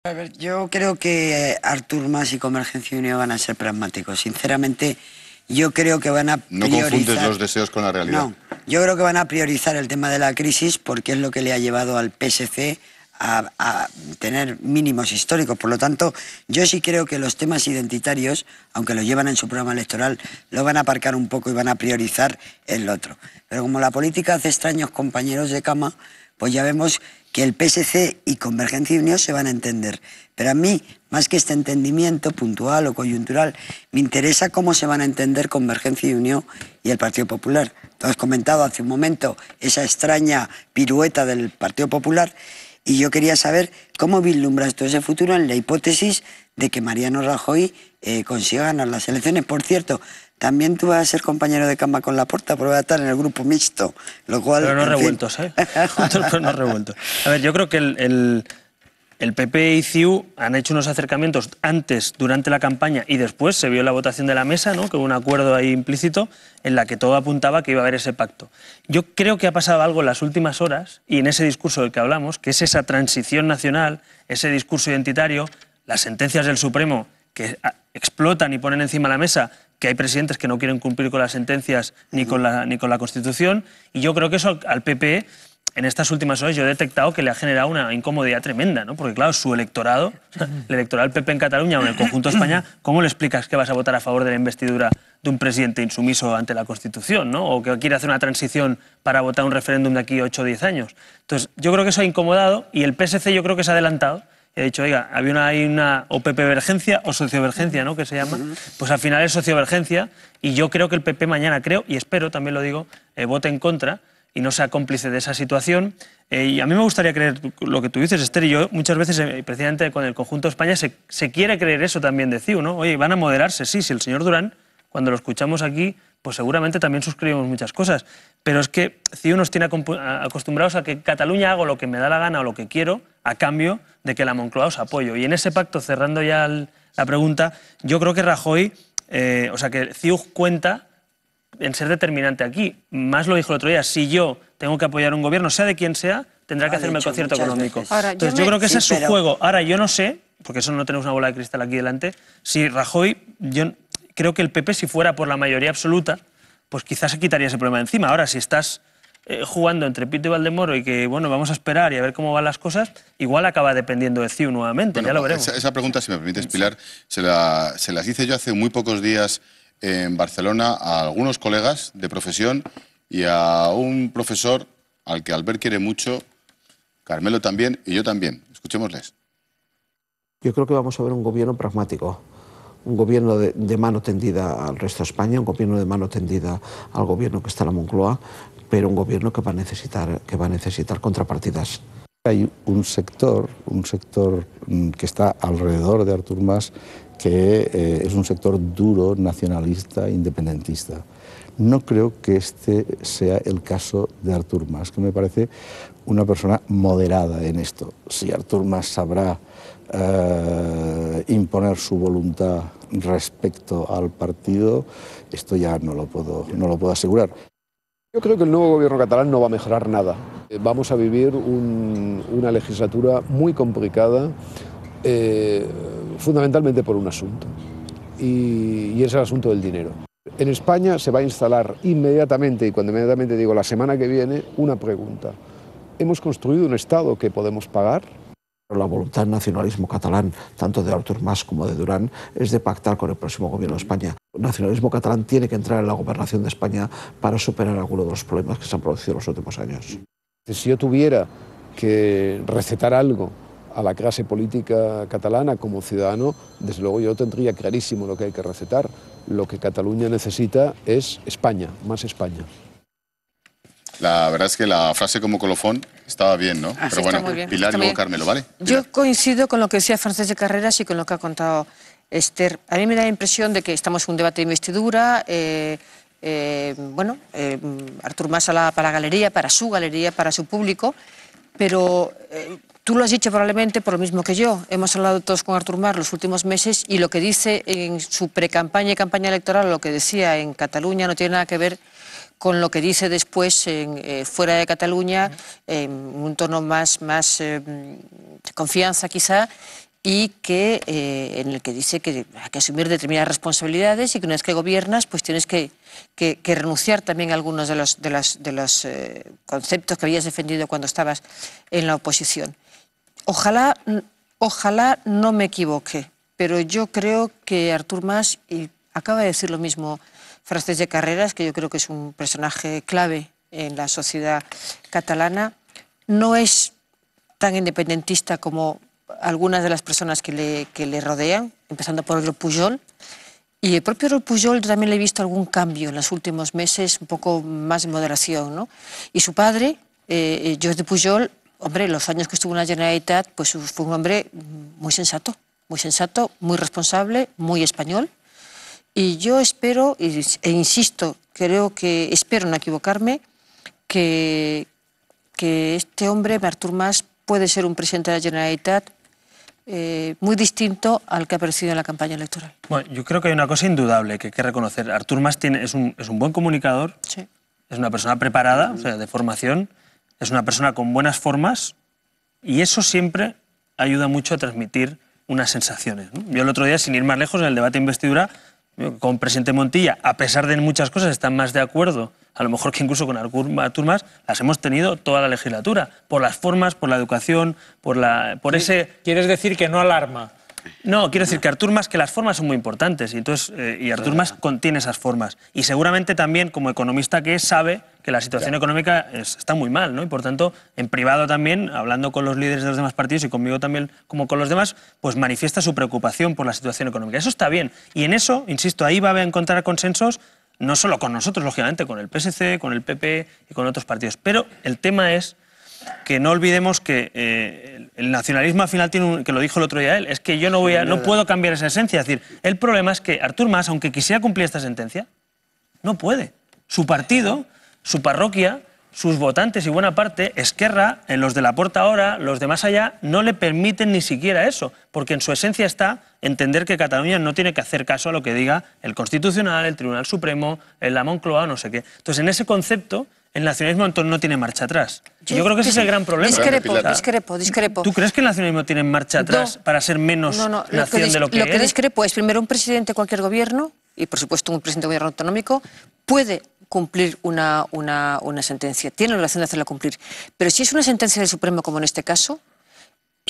A ver, yo creo que Artur Mas y Convergencia y Unió van a ser pragmáticos. Sinceramente, yo creo que van a priorizar... No confundes los deseos con la realidad. No, yo creo que van a priorizar el tema de la crisis porque es lo que le ha llevado al PSC a tener mínimos históricos. Por lo tanto, yo sí creo que los temas identitarios, aunque los llevan en su programa electoral, lo van a aparcar un poco y van a priorizar el otro. Pero como la política hace extraños compañeros de cama, pues ya vemos que el PSC y Convergencia y Unió se van a entender. Pero a mí, más que este entendimiento puntual o coyuntural, me interesa cómo se van a entender Convergencia y Unió y el Partido Popular. Tú has comentado hace un momento esa extraña pirueta del Partido Popular y yo quería saber cómo vislumbras tú ese futuro en la hipótesis de que Mariano Rajoy consiga ganar las elecciones. Por cierto, también tú vas a ser compañero de cama con Laporta, pero vas a estar en el grupo mixto, lo cual... Pero no revueltos, ¿eh? Juntos pero no revueltos. A ver, yo creo que el PP y CiU han hecho unos acercamientos antes, durante la campaña y después se vio la votación de la mesa, ¿no? Que hubo un acuerdo ahí implícito en la que todo apuntaba que iba a haber ese pacto. Yo creo que ha pasado algo en las últimas horas y en ese discurso del que hablamos, que es esa transición nacional, ese discurso identitario, las sentencias del Supremo que explotan y ponen encima de la mesa que hay presidentes que no quieren cumplir con las sentencias ni con la Constitución, y yo creo que eso al PP en estas últimas horas yo he detectado que le ha generado una incomodidad tremenda, ¿no? Porque claro, su electorado, el electorado del PP en Cataluña o en el conjunto de España, ¿cómo le explicas que vas a votar a favor de la investidura de un presidente insumiso ante la Constitución, ¿no? O que quiere hacer una transición para votar un referéndum de aquí 8 o 10 años. Entonces, yo creo que eso ha incomodado y el PSC yo creo que se ha adelantado. He dicho, oiga, había una OPP-vergencia o sociovergencia, ¿no?, que se llama. Pues al final es sociovergencia y yo creo que el PP mañana, creo, y espero, también lo digo, vote en contra y no sea cómplice de esa situación. Y a mí me gustaría creer lo que tú dices, Esther, y yo muchas veces, precisamente con el conjunto de España, se quiere creer eso también de CiU, ¿no? Oye, van a moderarse, sí, si el señor Durán, cuando lo escuchamos aquí, pues seguramente también suscribimos muchas cosas. Pero es que CiU nos tiene acostumbrados a que Cataluña hago lo que me da la gana o lo que quiero a cambio de que la Moncloa os apoyo. Y en ese pacto, cerrando ya la pregunta, yo creo que Rajoy, o sea, que CiU cuenta en ser determinante aquí. Más lo dijo el otro día, si yo tengo que apoyar un gobierno, sea de quien sea, tendrá que hacerme el concierto económico. Ahora, entonces yo creo que ese es su juego. Ahora, yo no sé, porque eso no tenemos una bola de cristal aquí delante, si Rajoy, yo creo que el PP, si fuera por la mayoría absoluta, pues quizás se quitaría ese problema de encima. Ahora, si estás jugando entre Pito y Valdemoro y que, bueno, vamos a esperar y a ver cómo van las cosas, igual acaba dependiendo de CiU nuevamente, bueno, ya lo veremos. Esa pregunta, si me permites, Pilar, se las hice yo hace muy pocos días en Barcelona a algunos colegas de profesión y a un profesor al que Albert quiere mucho, Carmelo también y yo también. Escuchémosles. Yo creo que vamos a ver un gobierno pragmático, un gobierno de mano tendida al resto de España, un gobierno de mano tendida al gobierno que está en la Moncloa, pero un gobierno que va a necesitar contrapartidas. Hay un sector que está alrededor de Artur Mas que es un sector duro, nacionalista, independentista. No creo que este sea el caso de Artur Mas, que me parece una persona moderada en esto. Si Artur Mas sabrá imponer su voluntad respecto al partido, esto ya no lo puedo asegurar. Yo creo que el nuevo gobierno catalán no va a mejorar nada. Vamos a vivir una legislatura muy complicada, fundamentalmente por un asunto, y es el asunto del dinero. En España se va a instalar inmediatamente, y cuando inmediatamente digo la semana que viene, una pregunta. ¿Hemos construido un Estado que podemos pagar? La voluntad del nacionalismo catalán, tanto de Artur Mas como de Durán, es de pactar con el próximo gobierno de España. El nacionalismo catalán tiene que entrar en la gobernación de España para superar algunos de los problemas que se han producido en los últimos años. Si yo tuviera que recetar algo a la clase política catalana como ciudadano, desde luego yo tendría clarísimo lo que hay que recetar. Lo que Cataluña necesita es España, más España. La verdad es que la frase como colofón estaba bien, ¿no? Pero bueno, Pilar y luego Carmelo, ¿vale? Yo coincido con lo que decía Francesc de Carreras y con lo que ha contado Esther. A mí me da la impresión de que estamos en un debate de investidura. Artur Mas habla para la galería, para su público, pero tú lo has dicho probablemente por lo mismo que yo. Hemos hablado todos con Artur Mas los últimos meses y lo que dice en su precampaña y campaña electoral, lo que decía en Cataluña, no tiene nada que ver con lo que dice después fuera de Cataluña, en un tono más de confianza quizá, y que, en el que dice que hay que asumir determinadas responsabilidades y que una vez que gobiernas pues tienes que renunciar también a algunos de los conceptos que habías defendido cuando estabas en la oposición. Ojalá no me equivoque, pero yo creo que Artur Mas, y acaba de decir lo mismo Francesc de Carreras, que yo creo que es un personaje clave en la sociedad catalana, no es tan independentista como algunas de las personas que le rodean, empezando por el Pujol. Y el propio Pujol también le he visto algún cambio en los últimos meses, un poco más de moderación, ¿no? Y su padre, Jordi Pujol, hombre, los años que estuvo en la Generalitat, pues fue un hombre muy sensato, muy responsable, muy español. Y yo espero, e insisto, espero no equivocarme, que este hombre, Artur Mas, puede ser un presidente de la Generalitat muy distinto al que ha aparecido en la campaña electoral. Bueno, yo creo que hay una cosa indudable que hay que reconocer. Artur Mas es un buen comunicador, Sí. es una persona preparada, o sea, de formación, es una persona con buenas formas y eso siempre ayuda mucho a transmitir unas sensaciones, ¿no? Yo el otro día, sin ir más lejos, en el debate de investidura, con el presidente Montilla, a pesar de en muchas cosas están más de acuerdo, a lo mejor que incluso con Artur Mas, las hemos tenido toda la legislatura, por las formas, por la educación, por ese... ¿Quieres decir que no alarma? No, quiero decir que Artur Mas, que las formas son muy importantes, y Artur Mas contiene esas formas. Y seguramente también, como economista que es, sabe que la situación económica está muy mal, ¿no? Y por tanto, en privado también, hablando con los líderes de los demás partidos y conmigo también, como con los demás, pues manifiesta su preocupación por la situación económica. Eso está bien. Y en eso, insisto, ahí va a encontrar consensos, no solo con nosotros, lógicamente, con el PSC, con el PP y con otros partidos. Pero el tema es que no olvidemos que el nacionalismo al final tiene que lo dijo el otro día él, es que yo no puedo cambiar esa esencia. Es decir, el problema es que Artur Mas, aunque quisiera cumplir esta sentencia, no puede. Su partido, su parroquia, sus votantes y buena parte, Esquerra, los de la Porta ahora, los de más allá, no le permiten ni siquiera eso, porque en su esencia está entender que Cataluña no tiene que hacer caso a lo que diga el Constitucional, el Tribunal Supremo, la Moncloa, no sé qué. Entonces, en ese concepto, el nacionalismo entonces no tiene marcha atrás. Yo creo que ese es el gran problema. Discrepo. ¿Tú crees que el nacionalismo tiene marcha atrás para ser menos nación de lo que es? Lo que discrepo es, primero, un presidente de cualquier gobierno, y por supuesto un presidente de gobierno autonómico, puede cumplir una sentencia, tiene la obligación de hacerla cumplir. Pero si es una sentencia del Supremo, como en este caso,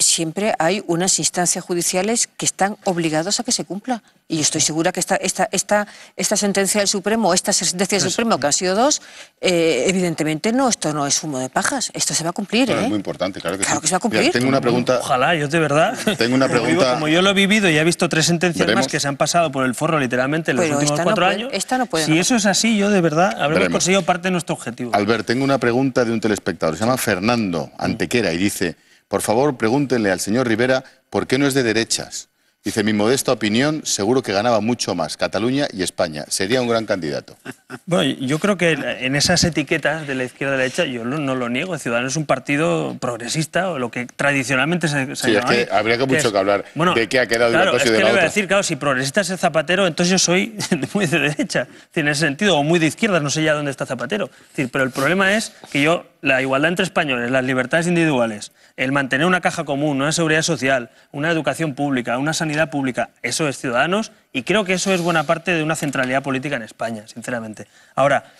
siempre hay unas instancias judiciales que están obligadas a que se cumpla. Y yo estoy segura que esta sentencia del Supremo, estas sentencias del Supremo, que han sido dos, evidentemente esto no es humo de pajas, esto se va a cumplir. Bueno, es muy importante, claro que sí. Claro que se va a cumplir. Mira, tengo una pregunta. Ojalá, yo de verdad. Tengo una pregunta. Como yo lo he vivido y he visto 3 sentencias Veremos. más que se han pasado por el forro literalmente en los Pero últimos esta 4 no puede- años. esta no puede Si no. eso es así, yo de verdad habremos Veremos. conseguido parte de nuestro objetivo. Albert, tengo una pregunta de un telespectador. Se llama Fernando Antequera y dice: por favor, pregúntenle al señor Rivera por qué no es de derechas. Dice, mi modesta opinión, seguro que ganaba mucho más Cataluña y España. Sería un gran candidato. Bueno, yo creo que en esas etiquetas de la izquierda y la derecha, yo no lo niego. Ciudadanos es un partido progresista, o lo que tradicionalmente se Sí, es llama que habría mucho que hablar de qué ha quedado de una cosa y de la es que le voy a otra. decir, claro, si progresista es el Zapatero, entonces yo soy muy de derecha. Es decir, en ese sentido, o muy de izquierda, no sé ya dónde está Zapatero. Es decir, pero el problema es que la igualdad entre españoles, las libertades individuales, el mantener una caja común, una seguridad social, una educación pública, una sanidad pública, eso es Ciudadanos, y creo que eso es buena parte de una centralidad política en España, sinceramente. Ahora,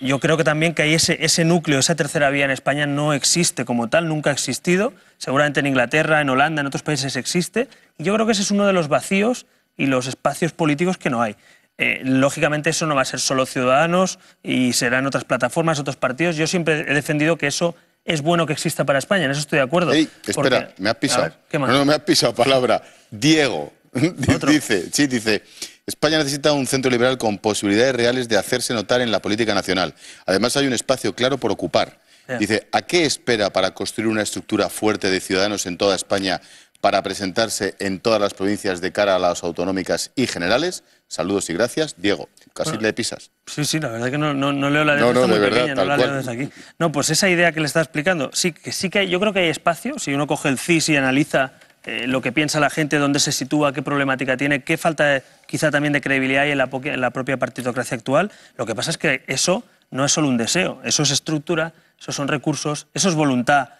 yo creo que también que hay ese núcleo, esa tercera vía en España no existe como tal, nunca ha existido. Seguramente en Inglaterra, en Holanda, en otros países existe. Y yo creo que ese es uno de los vacíos y los espacios políticos que no hay. Lógicamente eso no va a ser solo Ciudadanos y serán otras plataformas, otros partidos. Yo siempre he defendido que eso es bueno que exista para España, en eso estoy de acuerdo. Ey, espera, Porque, me has pisado. a ver, ¿qué más? No, me has pisado palabra. Diego dice, España necesita un centro liberal con posibilidades reales de hacerse notar en la política nacional. Además hay un espacio claro por ocupar. Dice, ¿a qué espera para construir una estructura fuerte de Ciudadanos en toda España para presentarse en todas las provincias de cara a las autonómicas y generales? Saludos y gracias. Diego, casi le pisas. Sí, la verdad que no leo la No, letra, está muy de verdad, pequeña, no tal la cual. leo desde aquí. No, pues esa idea que le está explicando, sí que hay, yo creo que hay espacio, si uno coge el CIS y analiza lo que piensa la gente, dónde se sitúa, qué problemática tiene, qué falta quizá también de credibilidad hay en la propia partidocracia actual. Lo que pasa es que eso no es solo un deseo, eso es estructura, eso son recursos, eso es voluntad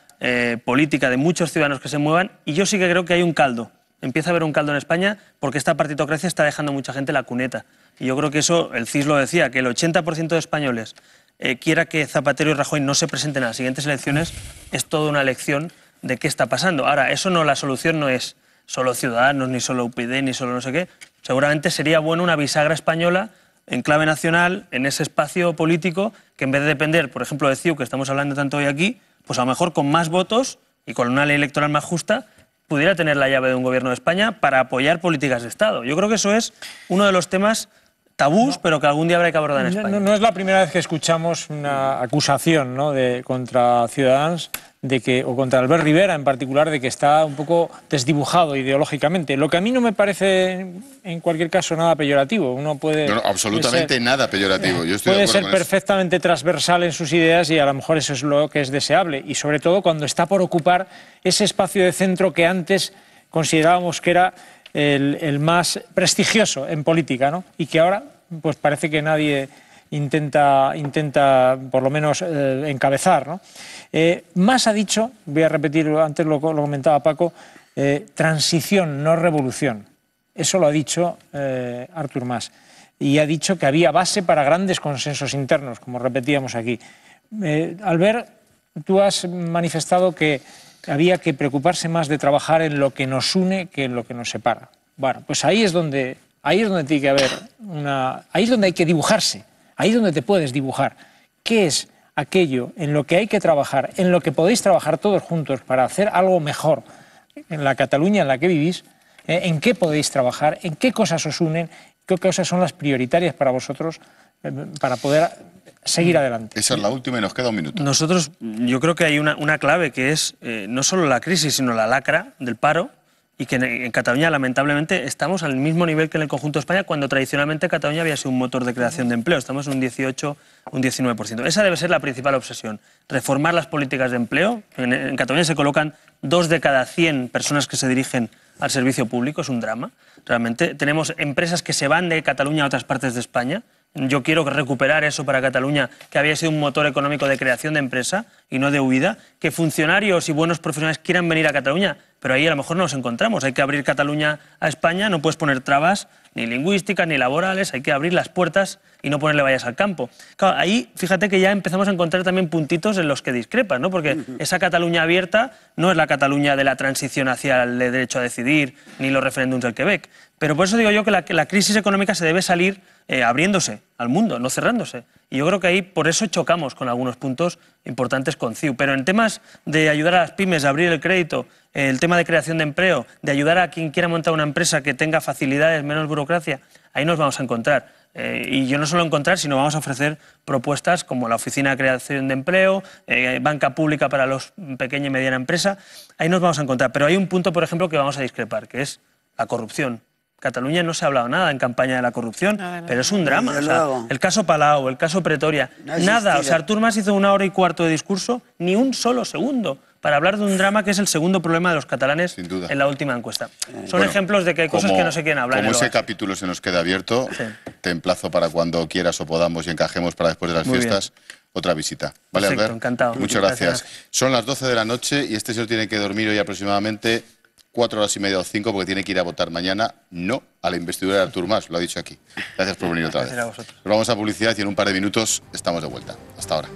política de muchos ciudadanos que se muevan, y yo sí que creo que hay un caldo empieza a haber un caldo en España porque esta partitocracia está dejando mucha gente en la cuneta. Y yo creo que eso, el CIS lo decía, que el 80% de españoles quiera que Zapatero y Rajoy no se presenten a las siguientes elecciones, es toda una lección de qué está pasando. Ahora, eso no, la solución no es solo Ciudadanos, ni solo UPyD, ni solo no sé qué. Seguramente sería bueno una bisagra española en clave nacional, en ese espacio político, que en vez de depender, por ejemplo, de CiU, que estamos hablando tanto hoy aquí, pues a lo mejor con más votos y con una ley electoral más justa, pudiera tener la llave de un gobierno de España para apoyar políticas de Estado. Yo creo que eso es uno de los temas tabús, pero que algún día habrá que abordar en España. No es la primera vez que escuchamos una acusación, ¿no?, contra Ciudadanos, o contra Albert Rivera en particular, de que está un poco desdibujado ideológicamente. Lo que a mí no me parece, en cualquier caso, nada peyorativo. Uno puede... No, absolutamente nada peyorativo. Yo estoy de puede acuerdo ser con eso. perfectamente transversal en sus ideas y a lo mejor eso es lo que es deseable. Y sobre todo cuando está por ocupar ese espacio de centro que antes considerábamos que era el más prestigioso en política, ¿no? Y que ahora pues parece que nadie intenta por lo menos encabezar, ¿no? Más ha dicho, voy a repetir, antes lo comentaba Paco, transición, no revolución. Eso lo ha dicho Artur Mas. Y ha dicho que había base para grandes consensos internos, como repetíamos aquí. Albert, tú has manifestado que había que preocuparse más de trabajar en lo que nos une que en lo que nos separa. Bueno, pues ahí es donde tiene que haber ahí es donde hay que dibujarse, ahí es donde te puedes dibujar. ¿Qué es aquello en lo que hay que trabajar, en lo que podéis trabajar todos juntos para hacer algo mejor en la Cataluña en la que vivís? ¿En qué podéis trabajar? ¿En qué cosas os unen? ¿Qué cosas son las prioritarias para vosotros para poder seguir adelante? Esa es la última y nos queda un minuto. Nosotros, yo creo que hay una clave que es no solo la crisis, sino la lacra del paro, y que en Cataluña, lamentablemente, estamos al mismo nivel que en el conjunto de España, cuando tradicionalmente Cataluña había sido un motor de creación de empleo. Estamos en un 18, un 19%. Esa debe ser la principal obsesión, reformar las políticas de empleo. En Cataluña se colocan 2 de cada 100 personas que se dirigen al servicio público, es un drama. Realmente tenemos empresas que se van de Cataluña a otras partes de España. Yo quiero recuperar eso para Cataluña, que había sido un motor económico de creación de empresa y no de huida. Que funcionarios y buenos profesionales quieran venir a Cataluña, pero ahí a lo mejor no nos encontramos. Hay que abrir Cataluña a España, no puedes poner trabas ni lingüísticas ni laborales, hay que abrir las puertas y no ponerle vallas al campo. Claro, ahí fíjate que ya empezamos a encontrar también puntitos en los que discrepan, ¿no? Porque esa Cataluña abierta no es la Cataluña de la transición hacia el derecho a decidir ni los referéndums del Quebec. Pero por eso digo yo que la crisis económica se debe salir abriéndose al mundo, no cerrándose. Y yo creo que ahí por eso chocamos con algunos puntos importantes con CiU. Pero en temas de ayudar a las pymes a abrir el crédito, el tema de creación de empleo, de ayudar a quien quiera montar una empresa que tenga facilidades, menos burocracia, ahí nos vamos a encontrar. Y yo no solo encontrar, sino vamos a ofrecer propuestas como la Oficina de Creación de Empleo, banca pública para los pequeña y mediana empresa. Ahí nos vamos a encontrar. Pero hay un punto, por ejemplo, que vamos a discrepar, que es la corrupción. Cataluña no se ha hablado nada en campaña de la corrupción, pero es un drama. O sea, el caso Palau, el caso Pretoria, nada. O sea, Artur Mas hizo 1 hora y cuarto de discurso, ni un solo segundo, para hablar de un drama que es el segundo problema de los catalanes en la última encuesta. Son ejemplos de que hay cosas que no se quieren hablar. Como ese capítulo se nos queda abierto, te emplazo para cuando quieras o podamos y encajemos para después de las fiestas otra visita. ¿Vale, Perfecto, Albert? encantado. Muchas gracias. Son las 12 de la noche y este señor tiene que dormir hoy aproximadamente 4 horas y media o 5 porque tiene que ir a votar mañana no a la investidura de Artur Mas, lo ha dicho aquí. Gracias por venir otra vez. Gracias a vosotros. Nos vamos a publicidad y en un par de minutos estamos de vuelta. Hasta ahora.